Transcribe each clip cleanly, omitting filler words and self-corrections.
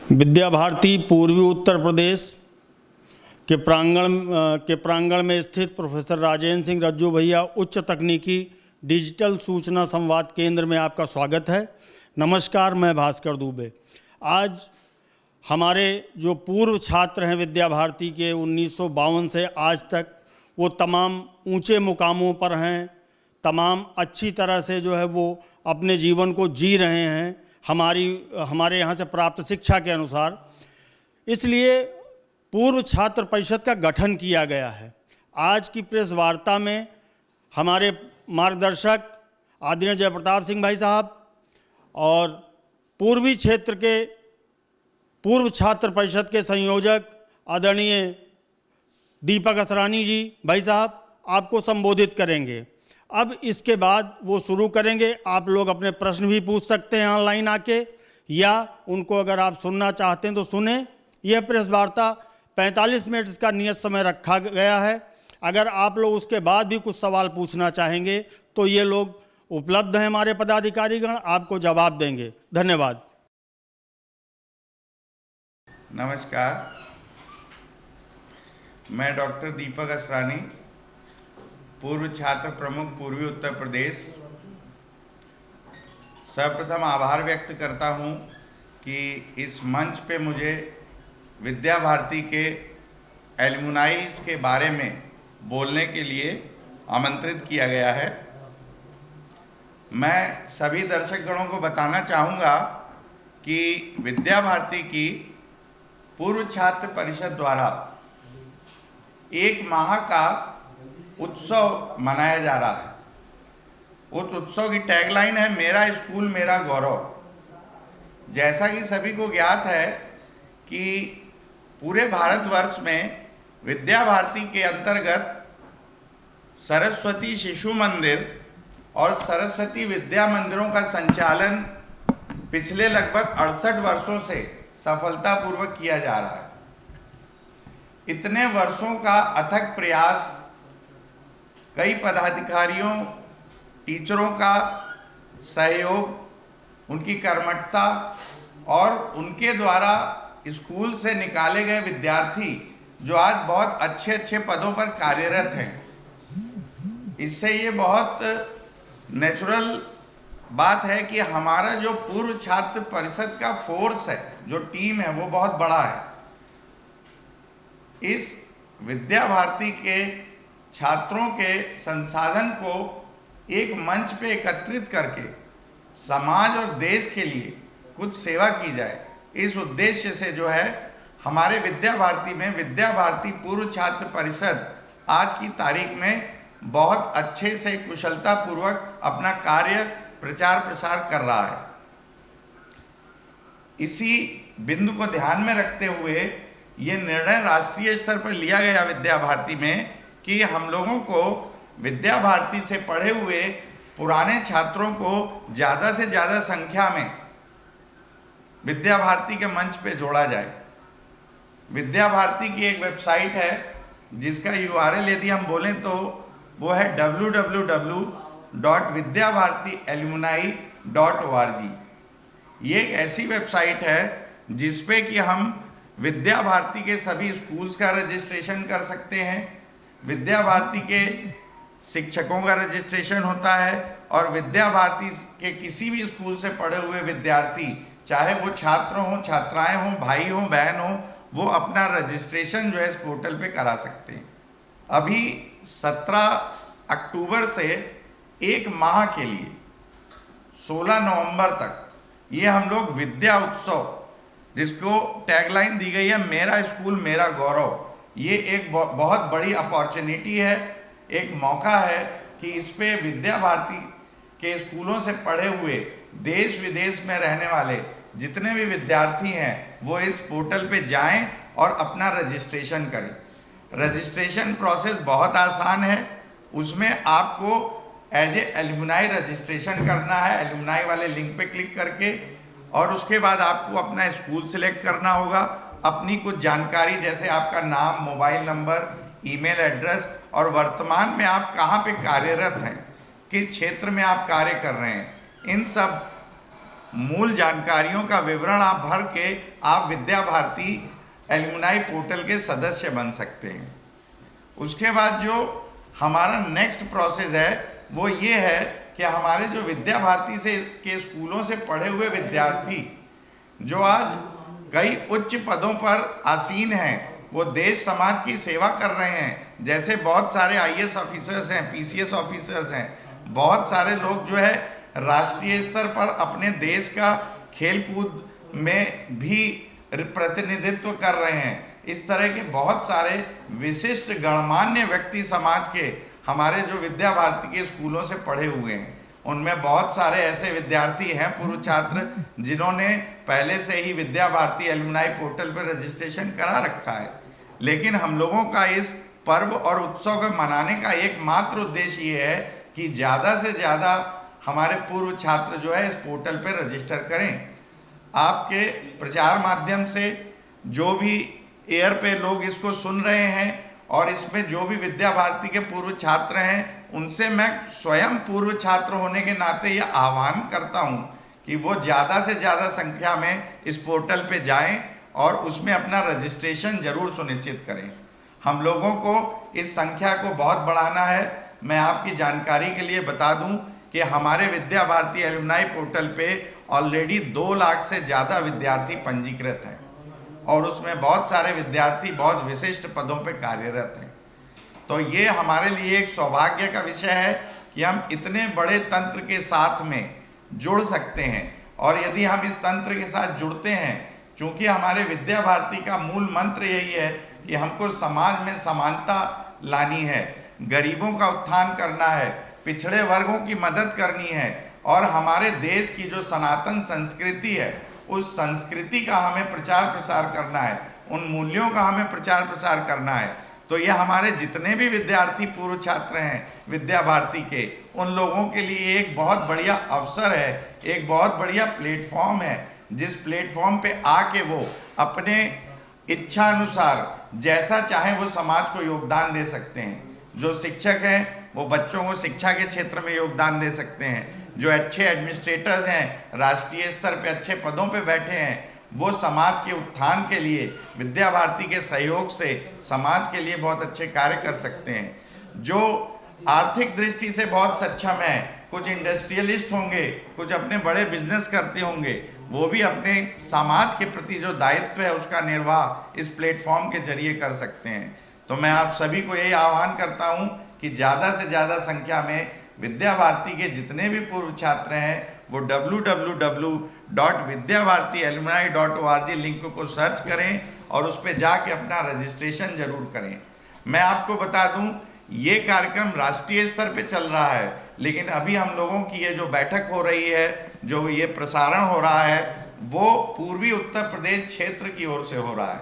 विद्या भारती पूर्वी उत्तर प्रदेश के प्रांगण में स्थित प्रोफेसर राजेंद्र सिंह रज्जू भैया उच्च तकनीकी डिजिटल सूचना संवाद केंद्र में आपका स्वागत है। नमस्कार, मैं भास्कर दुबे। आज हमारे जो पूर्व छात्र हैं विद्या भारती के 1952 से आज तक, वो तमाम ऊंचे मुकामों पर हैं, तमाम अच्छी तरह से जो है वो अपने जीवन को जी रहे हैं हमारे यहाँ से प्राप्त शिक्षा के अनुसार। इसलिए पूर्व छात्र परिषद का गठन किया गया है। आज की प्रेस वार्ता में हमारे मार्गदर्शक आदरणीय जयप्रताप सिंह भाई साहब और पूर्वी क्षेत्र के पूर्व छात्र परिषद के संयोजक आदरणीय दीपक असरानी जी भाई साहब आपको संबोधित करेंगे। अब इसके बाद वो शुरू करेंगे। आप लोग अपने प्रश्न भी पूछ सकते हैं ऑनलाइन आके, या उनको अगर आप सुनना चाहते हैं तो सुने। यह प्रेस वार्ता 45 मिनट का नियत समय रखा गया है। अगर आप लोग उसके बाद भी कुछ सवाल पूछना चाहेंगे तो ये लोग उपलब्ध हैं, हमारे पदाधिकारीगण आपको जवाब देंगे। धन्यवाद। नमस्कार, मैं डॉक्टर दीपक असरानी, पूर्व छात्र प्रमुख पूर्वी उत्तर प्रदेश। सर्वप्रथम आभार व्यक्त करता हूं कि इस मंच पे मुझे विद्या भारती के एलुमनाइज के बारे में बोलने के लिए आमंत्रित किया गया है। मैं सभी दर्शकगणों को बताना चाहूँगा कि विद्या भारती की पूर्व छात्र परिषद द्वारा 1 माह का उत्सव मनाया जा रहा है। उस उत्सव की टैगलाइन है, मेरा स्कूल मेरा गौरव। जैसा कि सभी को ज्ञात है कि पूरे भारतवर्ष में विद्या भारती के अंतर्गत सरस्वती शिशु मंदिर और सरस्वती विद्या मंदिरों का संचालन पिछले लगभग 68 वर्षों से सफलतापूर्वक किया जा रहा है। इतने वर्षों का अथक प्रयास, कई पदाधिकारियों, टीचरों का सहयोग, उनकी कर्मठता और उनके द्वारा स्कूल से निकाले गए विद्यार्थी जो आज बहुत अच्छे अच्छे पदों पर कार्यरत हैं, इससे ये बहुत नेचुरल बात है कि हमारा जो पूर्व छात्र परिषद का फोर्स है, जो टीम है, वो बहुत बड़ा है। इस विद्या भारती के छात्रों के संसाधन को एक मंच पे एकत्रित करके समाज और देश के लिए कुछ सेवा की जाए, इस उद्देश्य से जो है हमारे विद्या भारती में विद्या भारती पूर्व छात्र परिषद आज की तारीख में बहुत अच्छे से कुशलतापूर्वक अपना कार्य प्रचार प्रसार कर रहा है। इसी बिंदु को ध्यान में रखते हुए ये निर्णय राष्ट्रीय स्तर पर लिया गया विद्या भारती में कि हम लोगों को विद्या भारती से पढ़े हुए पुराने छात्रों को ज़्यादा से ज़्यादा संख्या में विद्या भारती के मंच पे जोड़ा जाए। विद्या भारती की एक वेबसाइट है जिसका URL यदि हम बोलें तो वो है www.vidyabhartialumni.org। ये एक ऐसी वेबसाइट है जिसपे कि हम विद्या भारती के सभी स्कूल्स का रजिस्ट्रेशन कर सकते हैं, विद्या भारती के शिक्षकों का रजिस्ट्रेशन होता है और विद्या भारती के किसी भी स्कूल से पढ़े हुए विद्यार्थी, चाहे वो छात्र हों, छात्राएं हों, भाई हों, बहन हों, वो अपना रजिस्ट्रेशन जो है इस पोर्टल पे करा सकते हैं। अभी 17 अक्टूबर से 1 माह के लिए 16 नवंबर तक ये हम लोग विद्या उत्सव, जिसको टैगलाइन दी गई है मेरा स्कूल मेरा गौरव, ये एक बहुत बड़ी अपॉर्चुनिटी है, एक मौका है कि इस पे विद्या भारती के स्कूलों से पढ़े हुए देश विदेश में रहने वाले जितने भी विद्यार्थी हैं वो इस पोर्टल पे जाएं और अपना रजिस्ट्रेशन करें। रजिस्ट्रेशन प्रोसेस बहुत आसान है। उसमें आपको एज ए एलुमनाई रजिस्ट्रेशन करना है, एलुमनाई वाले लिंक पे क्लिक करके, और उसके बाद आपको अपना स्कूल सिलेक्ट करना होगा, अपनी कुछ जानकारी जैसे आपका नाम, मोबाइल नंबर, ईमेल एड्रेस और वर्तमान में आप कहाँ पे कार्यरत हैं, किस क्षेत्र में आप कार्य कर रहे हैं, इन सब मूल जानकारियों का विवरण आप भर के आप विद्या भारती एलुमनाई पोर्टल के सदस्य बन सकते हैं। उसके बाद जो हमारा नेक्स्ट प्रोसेस है वो ये है कि हमारे जो विद्या भारती से के स्कूलों से पढ़े हुए विद्यार्थी जो आज कई उच्च पदों पर आसीन हैं, वो देश समाज की सेवा कर रहे हैं। जैसे बहुत सारे आईएएस ऑफिसर्स हैं, पीसीएस ऑफिसर्स हैं, बहुत सारे लोग जो है राष्ट्रीय स्तर पर अपने देश का खेलकूद में भी प्रतिनिधित्व कर रहे हैं। इस तरह के बहुत सारे विशिष्ट गणमान्य व्यक्ति समाज के हमारे जो विद्या भारती के स्कूलों से पढ़े हुए हैं, उनमें बहुत सारे ऐसे विद्यार्थी हैं, पूर्व छात्र, जिन्होंने पहले से ही विद्या भारती एलुमनाई पोर्टल पर रजिस्ट्रेशन करा रखा है। लेकिन हम लोगों का इस पर्व और उत्सव को मनाने का एकमात्र उद्देश्य ये है कि ज़्यादा से ज़्यादा हमारे पूर्व छात्र जो है इस पोर्टल पर रजिस्टर करें। आपके प्रचार माध्यम से जो भी एयर पे लोग इसको सुन रहे हैं और इसमें जो भी विद्या भारती के पूर्व छात्र हैं, उनसे मैं स्वयं पूर्व छात्र होने के नाते यह आह्वान करता हूं कि वो ज़्यादा से ज़्यादा संख्या में इस पोर्टल पे जाएं और उसमें अपना रजिस्ट्रेशन जरूर सुनिश्चित करें। हम लोगों को इस संख्या को बहुत बढ़ाना है। मैं आपकी जानकारी के लिए बता दूं कि हमारे विद्या भारती एलुमनाई पोर्टल पे ऑलरेडी 2 लाख से ज़्यादा विद्यार्थी पंजीकृत हैं और उसमें बहुत सारे विद्यार्थी बहुत विशिष्ट पदों पे कार्यरत हैं। तो ये हमारे लिए एक सौभाग्य का विषय है कि हम इतने बड़े तंत्र के साथ में जुड़ सकते हैं। और यदि हम इस तंत्र के साथ जुड़ते हैं, क्योंकि हमारे विद्या भारती का मूल मंत्र यही है कि हमको समाज में समानता लानी है, गरीबों का उत्थान करना है, पिछड़े वर्गों की मदद करनी है और हमारे देश की जो सनातन संस्कृति है उस संस्कृति का हमें प्रचार प्रसार करना है, उन मूल्यों का हमें प्रचार प्रसार करना है। तो ये हमारे जितने भी विद्यार्थी पूर्व छात्र हैं विद्या भारती के, उन लोगों के लिए एक बहुत बढ़िया अवसर है, एक बहुत बढ़िया प्लेटफॉर्म है, जिस प्लेटफॉर्म पे आके वो अपने इच्छा अनुसार जैसा चाहे वो समाज को योगदान दे सकते हैं। जो शिक्षक हैं वो बच्चों को शिक्षा के क्षेत्र में योगदान दे सकते हैं। जो अच्छे एडमिनिस्ट्रेटर्स हैं, राष्ट्रीय स्तर पे अच्छे पदों पे बैठे हैं, वो समाज के उत्थान के लिए विद्या भारती के सहयोग से समाज के लिए बहुत अच्छे कार्य कर सकते हैं। जो आर्थिक दृष्टि से बहुत सक्षम है, कुछ इंडस्ट्रियलिस्ट होंगे, कुछ अपने बड़े बिजनेस करते होंगे, वो भी अपने समाज के प्रति जो दायित्व है उसका निर्वाह इस प्लेटफॉर्म के जरिए कर सकते हैं। तो मैं आप सभी को यही आह्वान करता हूँ कि ज़्यादा से ज़्यादा संख्या में विद्या भारती के जितने भी पूर्व छात्र हैं वो www.vidyabhartiealumni.org लिंक को सर्च करें और उस पर जाके अपना रजिस्ट्रेशन जरूर करें। मैं आपको बता दूं, ये कार्यक्रम राष्ट्रीय स्तर पे चल रहा है, लेकिन अभी हम लोगों की ये जो बैठक हो रही है, जो ये प्रसारण हो रहा है, वो पूर्वी उत्तर प्रदेश क्षेत्र की ओर से हो रहा है।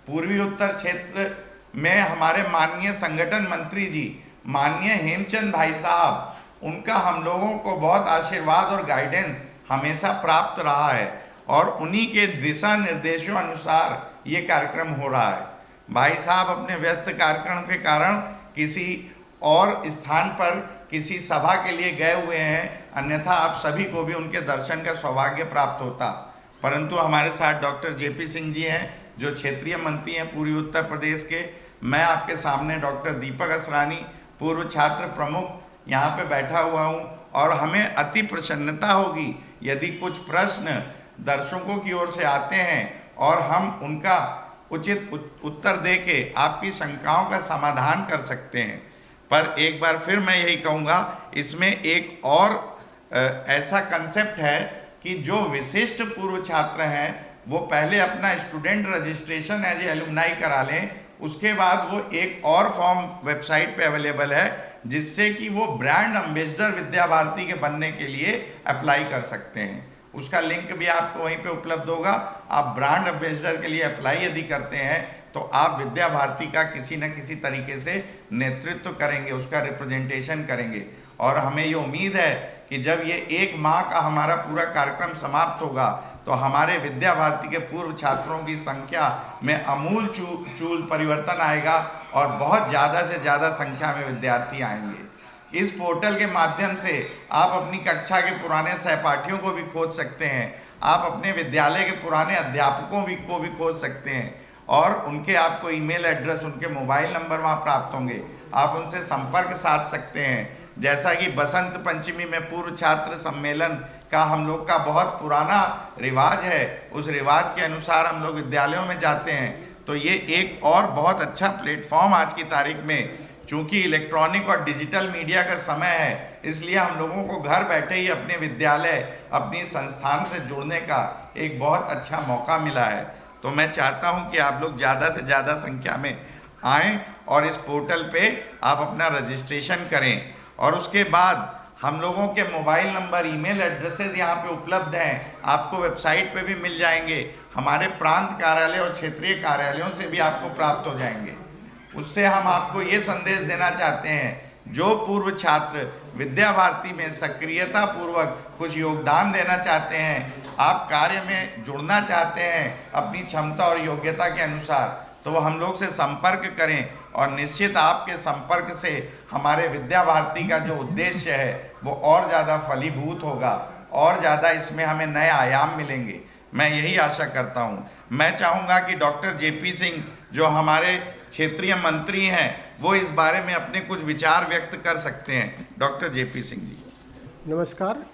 पूर्वी उत्तर क्षेत्र में हमारे माननीय संगठन मंत्री जी माननीय हेमचंद भाई साहब, उनका हम लोगों को बहुत आशीर्वाद और गाइडेंस हमेशा प्राप्त रहा है और उन्हीं के दिशा निर्देशों अनुसार ये कार्यक्रम हो रहा है। भाई साहब अपने व्यस्त कार्यक्रम के कारण किसी और स्थान पर किसी सभा के लिए गए हुए हैं, अन्यथा आप सभी को भी उनके दर्शन का सौभाग्य प्राप्त होता। परंतु हमारे साथ डॉक्टर जेपी सिंह जी हैं जो क्षेत्रीय मंत्री हैं पूर्वी उत्तर प्रदेश के। मैं आपके सामने डॉक्टर दीपक असरानी, पूर्व छात्र प्रमुख, यहाँ पे बैठा हुआ हूँ और हमें अति प्रसन्नता होगी यदि कुछ प्रश्न दर्शकों की ओर से आते हैं और हम उनका उचित उत्तर दे के आपकी शंकाओं का समाधान कर सकते हैं। पर एक बार फिर मैं यही कहूँगा, इसमें एक और ऐसा कंसेप्ट है कि जो विशिष्ट पूर्व छात्र हैं वो पहले अपना student registration as a alumni करा लें, उसके बाद वो एक और फॉर्म वेबसाइट पे अवेलेबल है जिससे कि वो ब्रांड एम्बेसडर विद्या भारती के बनने के लिए अप्लाई कर सकते हैं। उसका लिंक भी आपको वहीं पे उपलब्ध होगा। आप ब्रांड एम्बेसडर के लिए अप्लाई यदि करते हैं तो आप विद्या भारती का किसी न किसी तरीके से नेतृत्व करेंगे, उसका रिप्रेजेंटेशन करेंगे। और हमें ये उम्मीद है कि जब ये 1 माह का हमारा पूरा कार्यक्रम समाप्त होगा तो हमारे विद्या भारती के पूर्व छात्रों की संख्या में आमूल चूल परिवर्तन आएगा और बहुत ज़्यादा से ज़्यादा संख्या में विद्यार्थी आएंगे। इस पोर्टल के माध्यम से आप अपनी कक्षा के पुराने सहपाठियों को भी खोज सकते हैं, आप अपने विद्यालय के पुराने अध्यापकों को भी खोज सकते हैं और उनके आपको ईमेल एड्रेस, उनके मोबाइल नंबर वहाँ प्राप्त होंगे, आप उनसे संपर्क साध सकते हैं। जैसा कि बसंत पंचमी में पूर्व छात्र सम्मेलन का हम लोग का बहुत पुराना रिवाज है, उस रिवाज के अनुसार हम लोग विद्यालयों में जाते हैं। तो ये एक और बहुत अच्छा प्लेटफॉर्म आज की तारीख में, चूंकि इलेक्ट्रॉनिक और डिजिटल मीडिया का समय है, इसलिए हम लोगों को घर बैठे ही अपने विद्यालय, अपनी संस्थान से जुड़ने का एक बहुत अच्छा मौका मिला है। तो मैं चाहता हूं कि आप लोग ज़्यादा से ज़्यादा संख्या में आएँ और इस पोर्टल पे आप अपना रजिस्ट्रेशन करें और उसके बाद हम लोगों के मोबाइल नंबर, ईमेल एड्रेसेस यहाँ पे उपलब्ध हैं, आपको वेबसाइट पे भी मिल जाएंगे, हमारे प्रांत कार्यालय और क्षेत्रीय कार्यालयों से भी आपको प्राप्त हो जाएंगे। उससे हम आपको ये संदेश देना चाहते हैं, जो पूर्व छात्र विद्या भारती में सक्रियता पूर्वक कुछ योगदान देना चाहते हैं, आप कार्य में जुड़ना चाहते हैं अपनी क्षमता और योग्यता के अनुसार, तो वो हम लोग से संपर्क करें और निश्चित आपके संपर्क से हमारे विद्या भारती का जो उद्देश्य है वो और ज़्यादा फलीभूत होगा, और ज़्यादा इसमें हमें नए आयाम मिलेंगे। मैं यही आशा करता हूँ। मैं चाहूँगा कि डॉक्टर जेपी सिंह जो हमारे क्षेत्रीय मंत्री हैं वो इस बारे में अपने कुछ विचार व्यक्त कर सकते हैं। Doctor JP Singh ji. नमस्कार।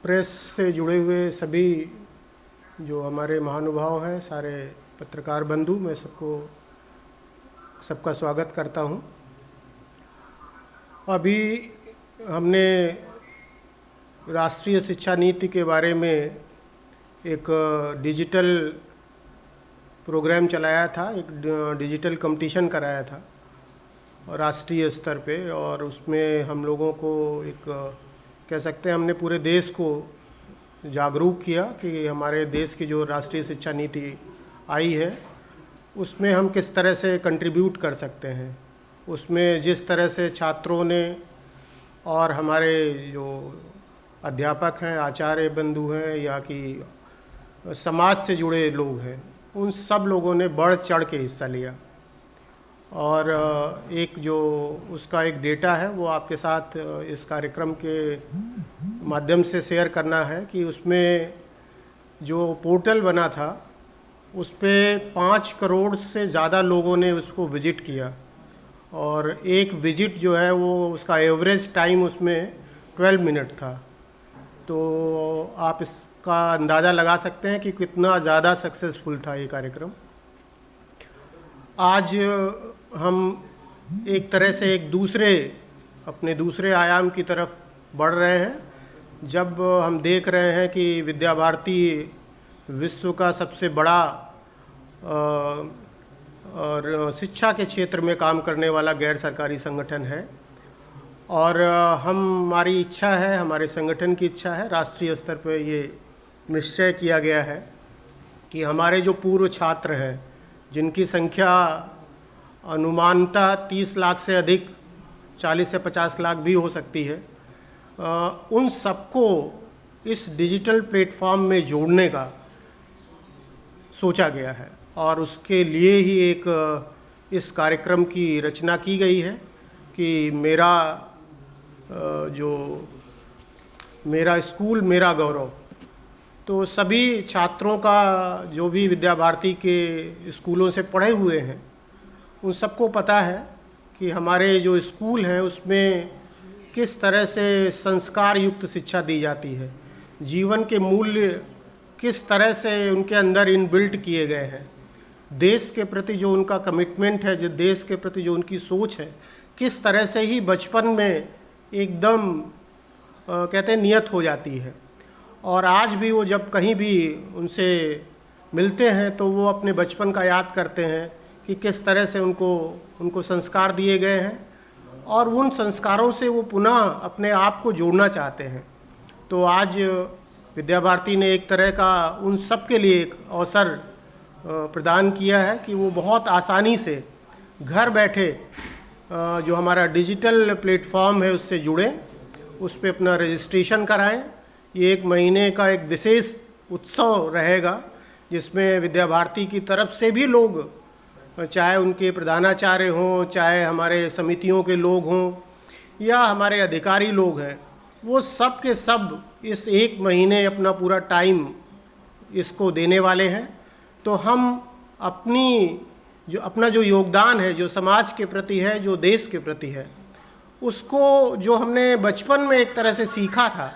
प्रेस से जुड़े हुए सभी जो हमारे महानुभाव हैं, सारे पत्रकार बंधु, मैं सबका स्वागत करता हूं। अभी हमने राष्ट्रीय शिक्षा नीति के बारे में एक डिजिटल प्रोग्राम चलाया था, एक डिजिटल कंपटीशन कराया था राष्ट्रीय स्तर पे, और उसमें हम लोगों को एक कह सकते हैं हमने पूरे देश को जागरूक किया कि हमारे देश की जो राष्ट्रीय शिक्षा नीति आई है उसमें हम किस तरह से कंट्रीब्यूट कर सकते हैं। उसमें जिस तरह से छात्रों ने और हमारे जो अध्यापक हैं, आचार्य बंधु हैं या कि समाज से जुड़े लोग हैं, उन सब लोगों ने बढ़ चढ़ के हिस्सा लिया। और एक जो उसका एक डेटा है वो आपके साथ इस कार्यक्रम के माध्यम से शेयर करना है कि उसमें जो पोर्टल बना था उस पे 5 करोड़ से ज़्यादा लोगों ने उसको विज़िट किया, और एक विज़िट जो है वो उसका एवरेज टाइम उसमें 12 मिनट था। तो आप इसका अंदाज़ा लगा सकते हैं कि कितना ज़्यादा सक्सेसफुल था ये कार्यक्रम। आज हम एक तरह से अपने दूसरे आयाम की तरफ बढ़ रहे हैं, जब हम देख रहे हैं कि विद्या भारती विश्व का सबसे बड़ा और शिक्षा के क्षेत्र में काम करने वाला गैर सरकारी संगठन है। और हमारी इच्छा है, हमारे संगठन की इच्छा है, राष्ट्रीय स्तर पर ये निश्चय किया गया है कि हमारे जो पूर्व छात्र हैं, जिनकी संख्या अनुमानतः 30 लाख से अधिक, 40 से 50 लाख भी हो सकती है, उन सबको इस डिजिटल प्लेटफॉर्म में जोड़ने का सोचा गया है। और उसके लिए ही एक इस कार्यक्रम की रचना की गई है कि मेरा स्कूल मेरा गौरव। तो सभी छात्रों का, जो भी विद्या भारती के स्कूलों से पढ़े हुए हैं, उन सबको पता है कि हमारे जो स्कूल हैं उसमें किस तरह से संस्कार युक्त शिक्षा दी जाती है, जीवन के मूल्य किस तरह से उनके अंदर इनबिल्ट किए गए हैं, देश के प्रति जो उनका कमिटमेंट है, जो देश के प्रति जो उनकी सोच है, किस तरह से ही बचपन में एकदम कहते हैं नियत हो जाती है। और आज भी वो जब कहीं भी उनसे मिलते हैं तो वो अपने बचपन का याद करते हैं कि किस तरह से उनको संस्कार दिए गए हैं, और उन संस्कारों से वो पुनः अपने आप को जोड़ना चाहते हैं। तो आज विद्या भारती ने एक तरह का उन सब के लिए एक अवसर प्रदान किया है कि वो बहुत आसानी से घर बैठे जो हमारा डिजिटल प्लेटफॉर्म है उससे जुड़ें, उस पर अपना रजिस्ट्रेशन कराएं। ये 1 महीने का एक विशेष उत्सव रहेगा जिसमें विद्या भारती की तरफ से भी लोग, चाहे उनके प्रधानाचार्य हों, चाहे हमारे समितियों के लोग हों, या हमारे अधिकारी लोग हैं, वो सब के सब इस 1 महीने अपना पूरा टाइम इसको देने वाले हैं। तो हम अपना जो योगदान है, जो समाज के प्रति है, जो देश के प्रति है, उसको जो हमने बचपन में एक तरह से सीखा था,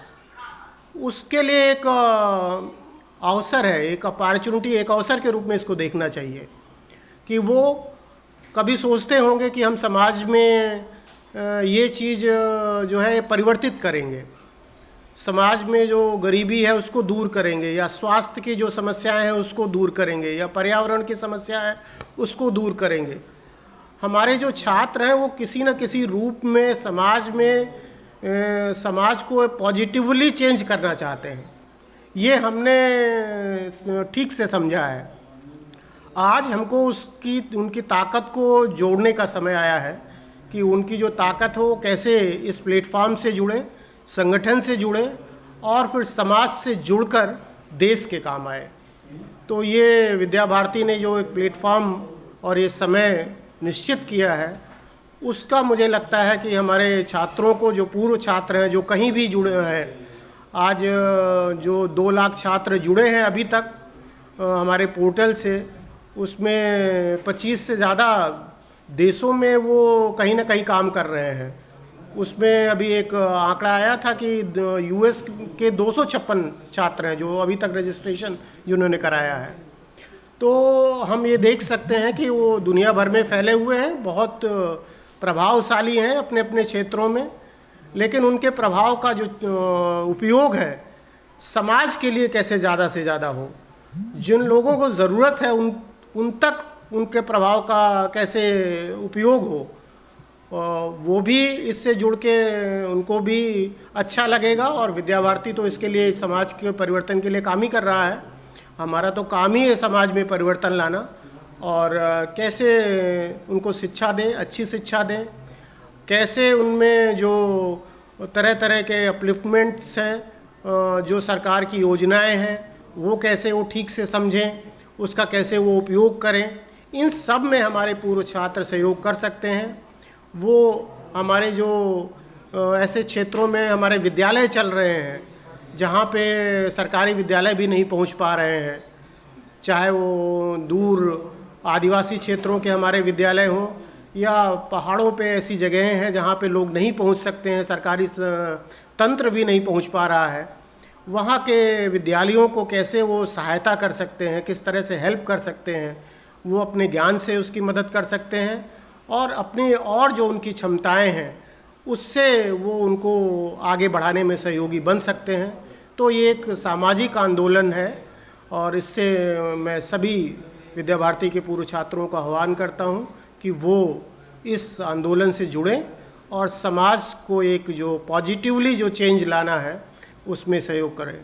उसके लिए एक अवसर है, एक अपॉर्चुनिटी, एक अवसर के रूप में इसको देखना चाहिए कि वो कभी सोचते होंगे कि हम समाज में ये चीज़ जो है परिवर्तित करेंगे, समाज में जो गरीबी है उसको दूर करेंगे, या स्वास्थ्य की जो समस्याएं हैं उसको दूर करेंगे, या पर्यावरण की समस्या है उसको दूर करेंगे। हमारे जो छात्र हैं वो किसी न किसी रूप में समाज को पॉजिटिवली चेंज करना चाहते हैं। ये हमने ठीक से समझा है। आज हमको उनकी ताकत को जोड़ने का समय आया है कि उनकी जो ताकत हो कैसे इस प्लेटफॉर्म से जुड़े, संगठन से जुड़े और फिर समाज से जुड़कर देश के काम आए। तो ये विद्या भारती ने जो एक प्लेटफॉर्म और ये समय निश्चित किया है, उसका मुझे लगता है कि हमारे छात्रों को, जो पूर्व छात्र हैं, जो कहीं भी जुड़े हैं, आज जो 2 लाख छात्र जुड़े हैं अभी तक हमारे पोर्टल से, उसमें 25 से ज़्यादा देशों में वो कहीं ना कहीं काम कर रहे हैं। उसमें अभी एक आंकड़ा आया था कि यूएस के 256 छात्र हैं जो अभी तक रजिस्ट्रेशन जिन्होंने कराया है। तो हम ये देख सकते हैं कि वो दुनिया भर में फैले हुए हैं, बहुत प्रभावशाली हैं अपने अपने क्षेत्रों में, लेकिन उनके प्रभाव का जो उपयोग है समाज के लिए कैसे ज़्यादा से ज़्यादा हो, जिन लोगों को ज़रूरत है उन तक उनके प्रभाव का कैसे उपयोग हो, वो भी इससे जुड़ के उनको भी अच्छा लगेगा। और विद्या भारती तो इसके लिए, समाज के परिवर्तन के लिए काम ही कर रहा है। हमारा तो काम ही है समाज में परिवर्तन लाना, और कैसे उनको शिक्षा दें, अच्छी शिक्षा दें, कैसे उनमें जो तरह तरह के अपलिफ्टमेंट्स हैं, जो सरकार की योजनाएं हैं, वो कैसे वो ठीक से समझें, उसका कैसे वो उपयोग करें, इन सब में हमारे पूर्व छात्र सहयोग कर सकते हैं। वो हमारे जो ऐसे क्षेत्रों में हमारे विद्यालय चल रहे हैं जहाँ पे सरकारी विद्यालय भी नहीं पहुँच पा रहे हैं, चाहे वो दूर आदिवासी क्षेत्रों के हमारे विद्यालय हों या पहाड़ों पे ऐसी जगहें हैं जहाँ पे लोग नहीं पहुँच सकते हैं, सरकारी तंत्र भी नहीं पहुँच पा रहा है, वहाँ के विद्यालयों को कैसे वो सहायता कर सकते हैं, किस तरह से हेल्प कर सकते हैं, वो अपने ज्ञान से उसकी मदद कर सकते हैं, और अपनी और जो उनकी क्षमताएं हैं उससे वो उनको आगे बढ़ाने में सहयोगी बन सकते हैं। तो ये एक सामाजिक आंदोलन है, और इससे मैं सभी विद्या भारती के पूर्व छात्रों का आह्वान करता हूँ कि वो इस आंदोलन से जुड़ें और समाज को एक जो पॉजिटिवली जो चेंज लाना है उसमें सहयोग करें।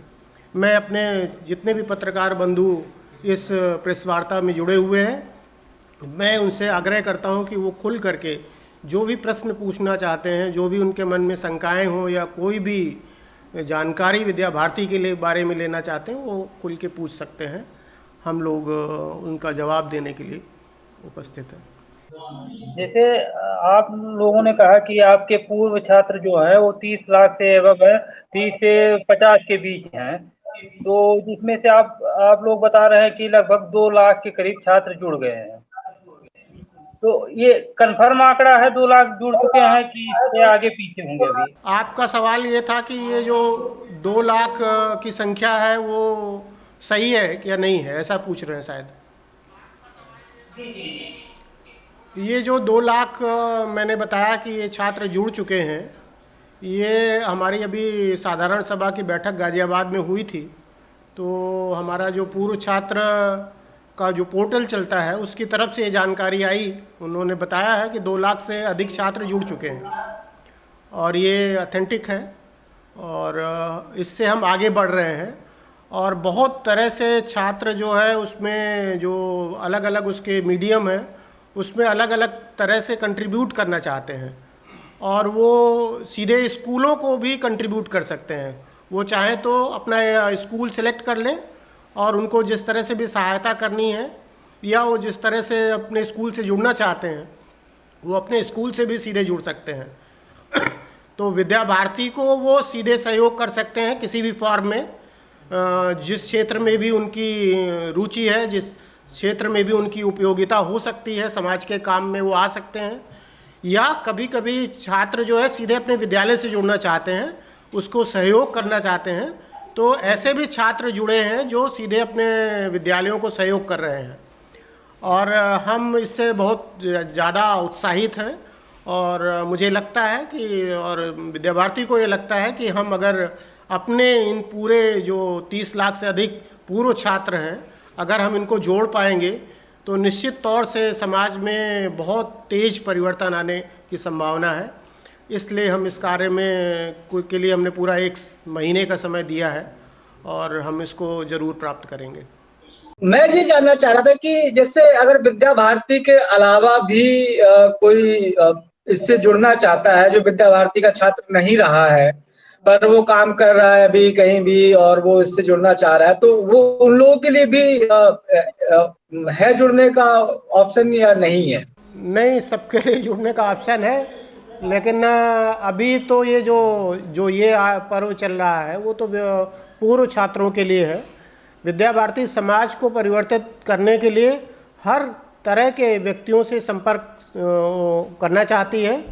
मैं अपने जितने भी पत्रकार बंधु इस प्रेस वार्ता में जुड़े हुए हैं, मैं उनसे आग्रह करता हूं कि वो खुल करके जो भी प्रश्न पूछना चाहते हैं, जो भी उनके मन में शंकाएं हों या कोई भी जानकारी विद्या भारती के लिए बारे में लेना चाहते हैं, वो खुल के पूछ सकते हैं। हम लोग उनका जवाब देने के लिए उपस्थित हैं। जैसे आप लोगों ने कहा कि आपके पूर्व छात्र जो है वो 30 लाख से एवं है, 30 से 50 के बीच हैं, तो जिसमें से आप लोग बता रहे हैं कि लगभग 2 लाख के करीब छात्र जुड़ गए हैं। तो ये कंफर्म आंकड़ा है 2 लाख जुड़ चुके हैं कि इससे आगे पीछे होंगे अभी? आपका सवाल ये था कि ये जो 2 लाख की संख्या है वो सही है या नहीं है, ऐसा पूछ रहे हैं शायद। ये जो 2 लाख मैंने बताया कि ये छात्र जुड़ चुके हैं, ये हमारी अभी साधारण सभा की बैठक गाजियाबाद में हुई थी। तो हमारा जो पूर्व छात्र का जो पोर्टल चलता है उसकी तरफ से ये जानकारी आई, उन्होंने बताया है कि 2 लाख से अधिक छात्र जुड़ चुके हैं, और ये ऑथेंटिक है, और इससे हम आगे बढ़ रहे हैं। और बहुत तरह से छात्र जो है उसमें जो अलग अलग उसके मीडियम है उसमें अलग अलग तरह से कंट्रीब्यूट करना चाहते हैं, और वो सीधे स्कूलों को भी कंट्रीब्यूट कर सकते हैं। वो चाहें तो अपना स्कूल सेलेक्ट कर लें और उनको जिस तरह से भी सहायता करनी है, या वो जिस तरह से अपने स्कूल से जुड़ना चाहते हैं वो अपने स्कूल से भी सीधे जुड़ सकते हैं। तो विद्या भारती को वो सीधे सहयोग कर सकते हैं किसी भी फॉर्म में, जिस क्षेत्र में भी उनकी रुचि है, जिस क्षेत्र में भी उनकी उपयोगिता हो सकती है, समाज के काम में वो आ सकते हैं। या कभी कभी छात्र जो है सीधे अपने विद्यालय से जुड़ना चाहते हैं, उसको सहयोग करना चाहते हैं, तो ऐसे भी छात्र जुड़े हैं जो सीधे अपने विद्यालयों को सहयोग कर रहे हैं। और हम इससे बहुत ज़्यादा उत्साहित हैं और मुझे लगता है कि, और विद्या भारती को ये लगता है कि हम अगर अपने इन पूरे जो 30 लाख से अधिक पूर्व छात्र हैं, अगर हम इनको जोड़ पाएंगे तो निश्चित तौर से समाज में बहुत तेज परिवर्तन आने की संभावना है। इसलिए हम इस कार्य में के लिए हमने पूरा 1 महीने का समय दिया है और हम इसको ज़रूर प्राप्त करेंगे। मैं ये जानना चाह रहा था कि जैसे अगर विद्या भारती के अलावा भी कोई इससे जुड़ना चाहता है, जो विद्या भारती का छात्र नहीं रहा है पर वो काम कर रहा है अभी कहीं भी और वो इससे जुड़ना चाह रहा है, तो वो उन लोगों के लिए भी है जुड़ने का ऑप्शन या नहीं है? नहीं, सबके लिए जुड़ने का ऑप्शन है, लेकिन अभी तो ये जो ये पर्व चल रहा है वो तो पूर्व छात्रों के लिए है। विद्या भारती समाज को परिवर्तित करने के लिए हर तरह के व्यक्तियों से संपर्क करना चाहती है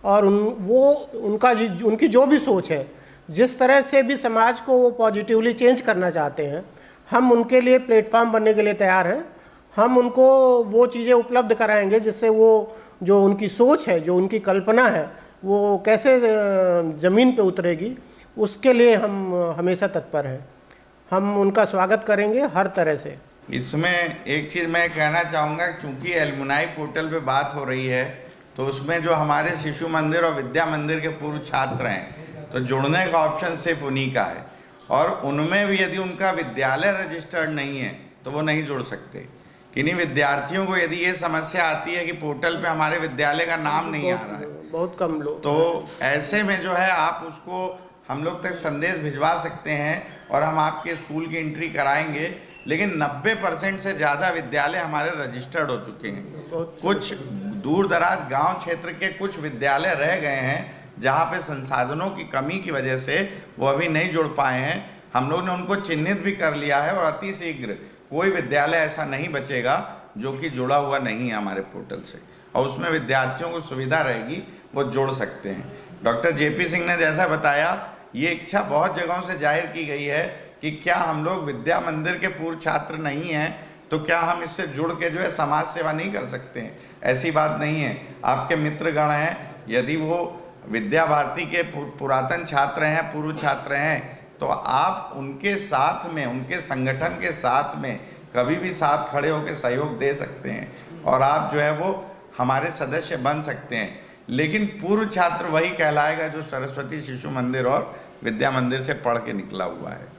और उनकी जो भी सोच है, जिस तरह से भी समाज को वो पॉजिटिवली चेंज करना चाहते हैं, हम उनके लिए प्लेटफॉर्म बनने के लिए तैयार हैं। हम उनको वो चीज़ें उपलब्ध कराएंगे जिससे वो जो उनकी सोच है, जो उनकी कल्पना है, वो कैसे ज़मीन पे उतरेगी, उसके लिए हम हमेशा तत्पर हैं। हम उनका स्वागत करेंगे हर तरह से। इसमें एक चीज़ मैं कहना चाहूँगा, क्योंकि एलुमनाई पोर्टल पे बात हो रही है, तो उसमें जो हमारे शिशु मंदिर और विद्या मंदिर के पूर्व छात्र हैं, तो जुड़ने का ऑप्शन सिर्फ उन्हीं का है। और उनमें भी यदि उनका विद्यालय रजिस्टर्ड नहीं है तो वो नहीं जुड़ सकते। किन्हीं विद्यार्थियों को यदि ये समस्या आती है कि पोर्टल पे हमारे विद्यालय का नाम नहीं आ रहा है, बहुत कम लोग, तो ऐसे में जो है आप उसको हम लोग तक संदेश भिजवा सकते हैं और हम आपके स्कूल की एंट्री कराएंगे। लेकिन 90% से ज़्यादा विद्यालय हमारे रजिस्टर्ड हो चुके हैं। कुछ दूर दराज गांव क्षेत्र के कुछ विद्यालय रह गए हैं जहां पे संसाधनों की कमी की वजह से वो अभी नहीं जुड़ पाए हैं। हम लोग ने उनको चिन्हित भी कर लिया है और अति शीघ्र कोई विद्यालय ऐसा नहीं बचेगा जो कि जुड़ा हुआ नहीं है हमारे पोर्टल से, और उसमें विद्यार्थियों को सुविधा रहेगी, वो जोड़ सकते हैं। डॉक्टर जेपी सिंह ने जैसा बताया, ये इच्छा बहुत जगहों से जाहिर की गई है कि क्या हम लोग विद्या मंदिर के पूर्व छात्र नहीं हैं तो क्या हम इससे जुड़ के जो है समाज सेवा नहीं कर सकते हैं? ऐसी बात नहीं है। आपके मित्रगण हैं, यदि वो विद्या भारती के पुरातन छात्र हैं, पूर्व छात्र हैं, तो आप उनके साथ में, उनके संगठन के साथ में कभी भी साथ खड़े होकर सहयोग दे सकते हैं और आप जो है वो हमारे सदस्य बन सकते हैं। लेकिन पूर्व छात्र वही कहलाएगा जो सरस्वती शिशु मंदिर और विद्या मंदिर से पढ़ के निकला हुआ है।